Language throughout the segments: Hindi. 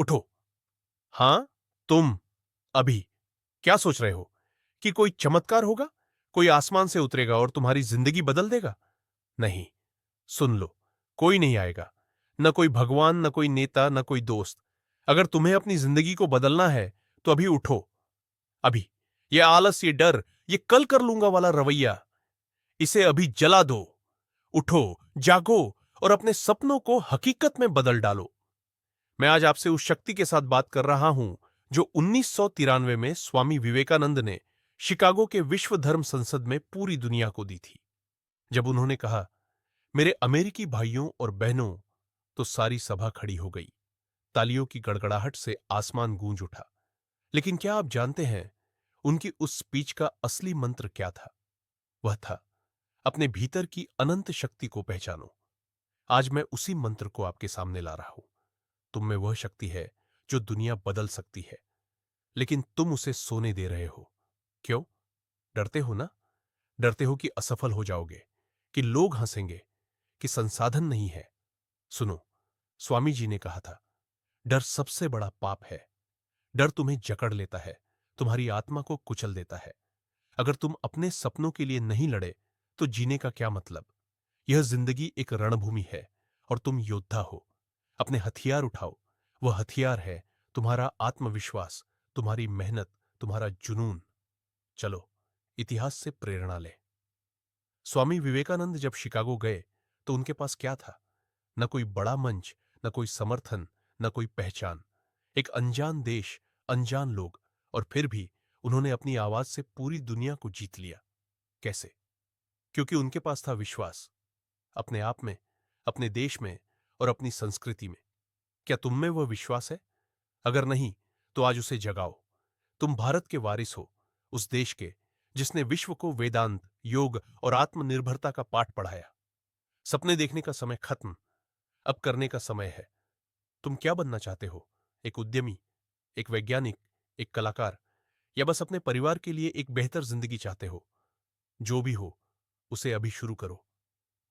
उठो। हां, तुम अभी क्या सोच रहे हो कि कोई चमत्कार होगा, कोई आसमान से उतरेगा और तुम्हारी जिंदगी बदल देगा? नहीं। सुन लो, कोई नहीं आएगा। न कोई भगवान, न कोई नेता, न कोई दोस्त। अगर तुम्हें अपनी जिंदगी को बदलना है तो अभी उठो। अभी। ये आलस, ये डर, ये कल कर लूंगा वाला रवैया, इसे अभी जला दो। उठो, जागो और अपने सपनों को हकीकत में बदल डालो। मैं आज आपसे उस शक्ति के साथ बात कर रहा हूं जो 1993 में स्वामी विवेकानंद ने शिकागो के विश्व धर्म संसद में पूरी दुनिया को दी थी। जब उन्होंने कहा, मेरे अमेरिकी भाइयों और बहनों, तो सारी सभा खड़ी हो गई। तालियों की गड़गड़ाहट से आसमान गूंज उठा। लेकिन क्या आप जानते हैं उनकी उस स्पीच का असली मंत्र क्या था? वह था, अपने भीतर की अनंत शक्ति को पहचानो। आज मैं उसी मंत्र को आपके सामने ला रहा हूं। तुम में वह शक्ति है जो दुनिया बदल सकती है, लेकिन तुम उसे सोने दे रहे हो। क्यों? डरते हो ना? डरते हो कि असफल हो जाओगे, कि लोग हंसेंगे, कि संसाधन नहीं है। सुनो, स्वामी जी ने कहा था, डर सबसे बड़ा पाप है। डर तुम्हें जकड़ लेता है, तुम्हारी आत्मा को कुचल देता है। अगर तुम अपने सपनों के लिए नहीं लड़े तो जीने का क्या मतलब? यह जिंदगी एक रणभूमि है और तुम योद्धा हो। अपने हथियार उठाओ। वह हथियार है तुम्हारा आत्मविश्वास, तुम्हारी मेहनत, तुम्हारा जुनून। चलो, इतिहास से प्रेरणा ले। स्वामी विवेकानंद जब शिकागो गए तो उनके पास क्या था? न कोई बड़ा मंच, न कोई समर्थन, न कोई पहचान। एक अनजान देश, अनजान लोग, और फिर भी उन्होंने अपनी आवाज से पूरी दुनिया को जीत लिया। कैसे? क्योंकि उनके पास था विश्वास, अपने आप में, अपने देश में और अपनी संस्कृति में। क्या तुम में वह विश्वास है? अगर नहीं, तो आज उसे जगाओ। तुम भारत के वारिस हो, उस देश के जिसने विश्व को वेदांत, योग और आत्मनिर्भरता का पाठ पढ़ाया। सपने देखने का समय खत्म, अब करने का समय है। तुम क्या बनना चाहते हो? एक उद्यमी, एक वैज्ञानिक, एक कलाकार, या बस अपने परिवार के लिए एक बेहतर जिंदगी चाहते हो? जो भी हो, उसे अभी शुरू करो।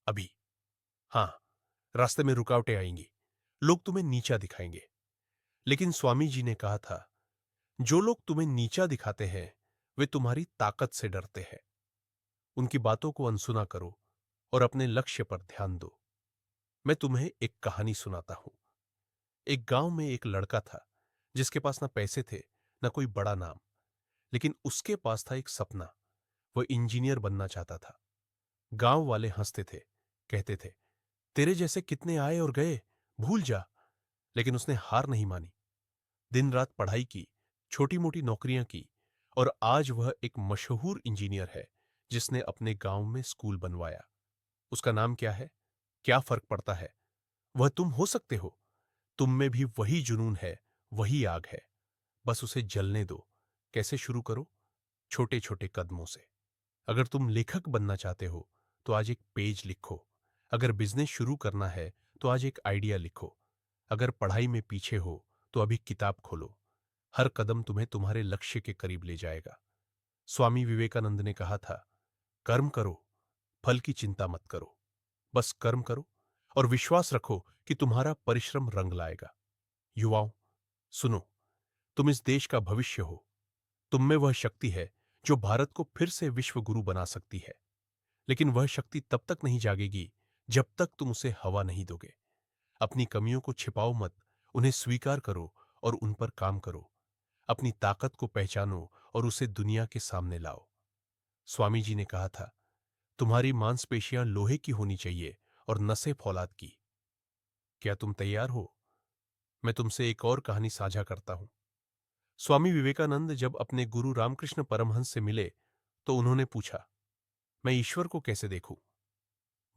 अभी। हां, रास्ते में रुकावटें आएंगी, लोग तुम्हें नीचा दिखाएंगे, लेकिन स्वामी जी ने कहा था, जो लोग तुम्हें नीचा दिखाते हैं वे तुम्हारी ताकत से डरते हैं। उनकी बातों को अनसुना करो और अपने लक्ष्य पर ध्यान दो। मैं तुम्हें एक कहानी सुनाता हूं। एक गांव में एक लड़का था जिसके पास ना पैसे थे, ना कोई बड़ा नाम, लेकिन उसके पास था एक सपना। वह इंजीनियर बनना चाहता था। गांव वाले हंसते थे, कहते थे, तेरे जैसे कितने आए और गए, भूल जा। लेकिन उसने हार नहीं मानी। दिन रात पढ़ाई की, छोटी मोटी नौकरियां की, और आज वह एक मशहूर इंजीनियर है जिसने अपने गांव में स्कूल बनवाया। उसका नाम क्या है? क्या फर्क पड़ता है? वह तुम हो सकते हो। तुम में भी वही जुनून है, वही आग है। बस उसे जलने दो। कैसे शुरू करो? छोटे छोटे कदमों से। अगर तुम लेखक बनना चाहते हो तो आज एक पेज लिखो। अगर बिजनेस शुरू करना है तो आज एक आइडिया लिखो। अगर पढ़ाई में पीछे हो तो अभी किताब खोलो। हर कदम तुम्हें तुम्हारे लक्ष्य के करीब ले जाएगा। स्वामी विवेकानंद ने कहा था, कर्म करो, फल की चिंता मत करो। बस कर्म करो और विश्वास रखो कि तुम्हारा परिश्रम रंग लाएगा। युवाओं, सुनो, तुम इस देश का भविष्य हो। तुम में वह शक्ति है जो भारत को फिर से विश्व गुरु बना सकती है। लेकिन वह शक्ति तब तक नहीं जागेगी जब तक तुम उसे हवा नहीं दोगे। अपनी कमियों को छिपाओ मत, उन्हें स्वीकार करो और उन पर काम करो। अपनी ताकत को पहचानो और उसे दुनिया के सामने लाओ। स्वामी जी ने कहा था, तुम्हारी मांसपेशियां लोहे की होनी चाहिए और नसें फौलाद की। क्या तुम तैयार हो? मैं तुमसे एक और कहानी साझा करता हूं। स्वामी विवेकानंद जब अपने गुरु रामकृष्ण परमहंस से मिले तो उन्होंने पूछा, मैं ईश्वर को कैसे देखूं?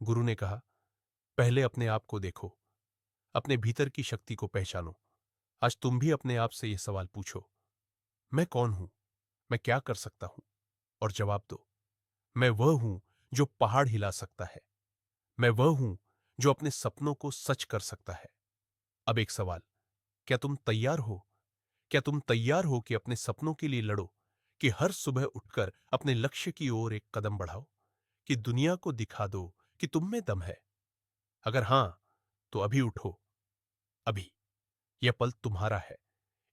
गुरु ने कहा, पहले अपने आप को देखो, अपने भीतर की शक्ति को पहचानो। आज तुम भी अपने आप से यह सवाल पूछो, मैं कौन हूं? मैं क्या कर सकता हूं? और जवाब दो, मैं वह हूं जो पहाड़ हिला सकता है। मैं वह हूं जो अपने सपनों को सच कर सकता है। अब एक सवाल, क्या तुम तैयार हो? क्या तुम तैयार हो कि अपने सपनों के लिए लड़ो, कि हर सुबह उठकर अपने लक्ष्य की ओर एक कदम बढ़ाओ, कि दुनिया को दिखा दो कि तुम में दम है? अगर हां, तो अभी उठो। अभी। यह पल तुम्हारा है,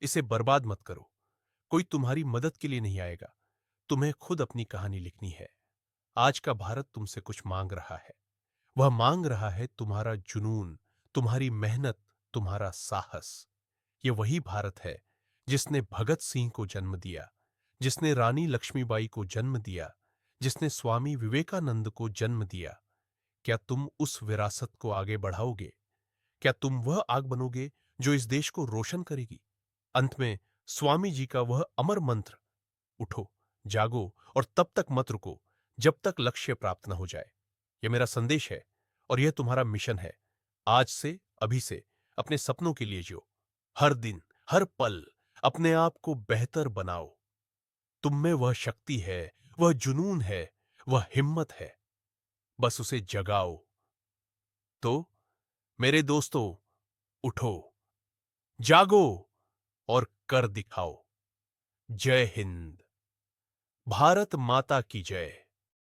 इसे बर्बाद मत करो। कोई तुम्हारी मदद के लिए नहीं आएगा, तुम्हें खुद अपनी कहानी लिखनी है। आज का भारत तुमसे कुछ मांग रहा है। वह मांग रहा है तुम्हारा जुनून, तुम्हारी मेहनत, तुम्हारा साहस। ये वही भारत है जिसने भगत सिंह को जन्म दिया, जिसने रानी लक्ष्मीबाई को जन्म दिया, जिसने स्वामी विवेकानंद को जन्म दिया। क्या तुम उस विरासत को आगे बढ़ाओगे? क्या तुम वह आग बनोगे जो इस देश को रोशन करेगी? अंत में स्वामी जी का वह अमर मंत्र, उठो, जागो और तब तक मत रुको जब तक लक्ष्य प्राप्त न हो जाए। यह मेरा संदेश है और यह तुम्हारा मिशन है। आज से, अभी से अपने सपनों के लिए जियो। हर दिन, हर पल अपने आप को बेहतर बनाओ। तुम में वह शक्ति है, वह जुनून है, वह हिम्मत है। बस उसे जगाओ। तो मेरे दोस्तों, उठो, जागो और कर दिखाओ। जय हिंद। भारत माता की जय।